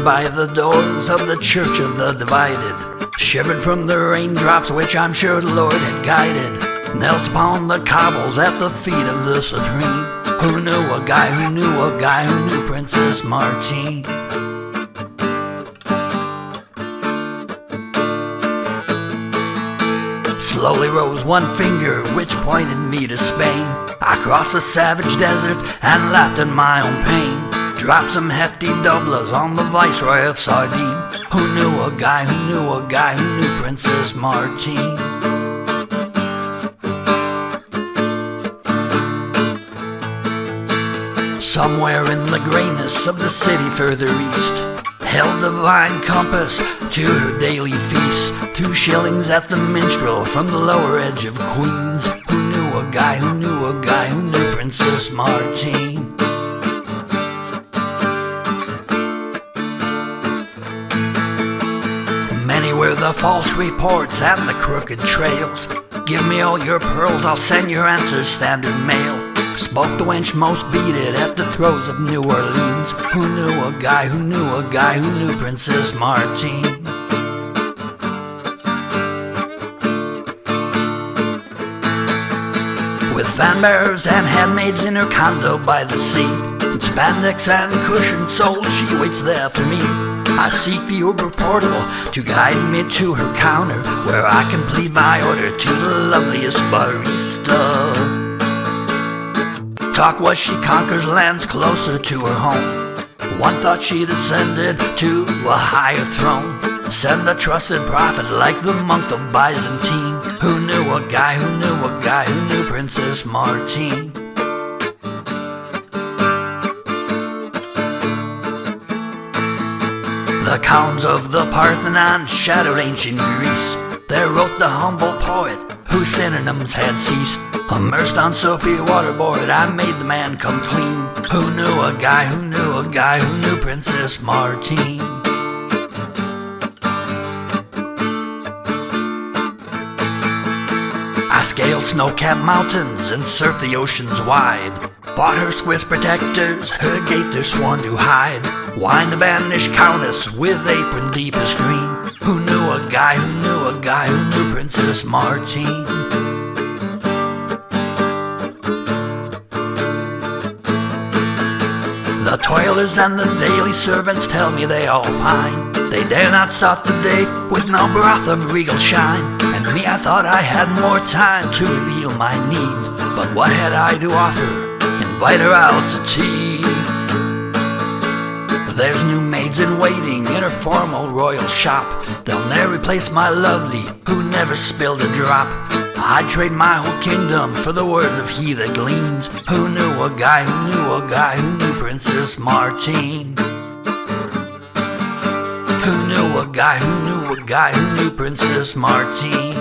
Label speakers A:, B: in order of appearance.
A: stood by the doors of the Church of the Divided, shivered from the raindrops which I'm sure the Lord had guided, knelt upon the cobbles at the feet of the Supreme. Who knew a guy who knew a guy who knew Princess Martine? Slowly rose one finger which pointed me to Spain. I crossed the savage desert and laughed at my own pain. Dropped some hefty doublers on the Viceroy of Sardine. Who knew a guy who knew a guy who knew Princess Martine? Somewhere in the grayness of the city further east, held divine compass to her daily feast. 2 shillings at the minstrel from the lower edge of Queens. Who knew a guy who knew a guy who knew Princess Martine? Many were the false reports and the crooked trails. Give me all your pearls, I'll send your answers standard mail. Spoke the wench most beaded at the throes of New Orleans. Who knew a guy who knew a guy who knew Princess Martine? With fan bearers and handmaids in her condo by the sea, in spandex and cushioned soles she waits there for me. I seek the Uber portal to guide me to her counter, where I can plead my order to the loveliest barista. Talk was she conquers lands closer to her home. One thought she'd ascended to a higher throne. Send a trusted prophet like the monk of Byzantine. Who knew a guy who knew a guy who knew Princess Martine? The columns of the Parthenon shadowed ancient Greece. There wrote the humble poet whose synonyms had ceased. Immersed on soapy waterboard, I made the man come clean. Who knew a guy who knew a guy who knew Princess Martine? I scaled snow-capped mountains and surfed the oceans wide. Bought her Swiss protectors, her gaiters sworn to hide. Wined a banished countess with apron deepest green. Who knew a guy who knew a guy who knew Princess Martine? The toilers and the daily servants tell me they all pine. They dare not start the day with no breath of regal shine. And me, I thought I had more time to reveal my need. But what had I to offer? Invite her out to tea. There's new maids in waiting in her formal royal shop. They'll ne'er replace my lovely who never spilled a drop. I'd trade my whole kingdom for the words of he that gleans. Who knew a guy who knew a guy who knew Princess Martine? Who knew a guy who knew a guy who knew Princess Martine?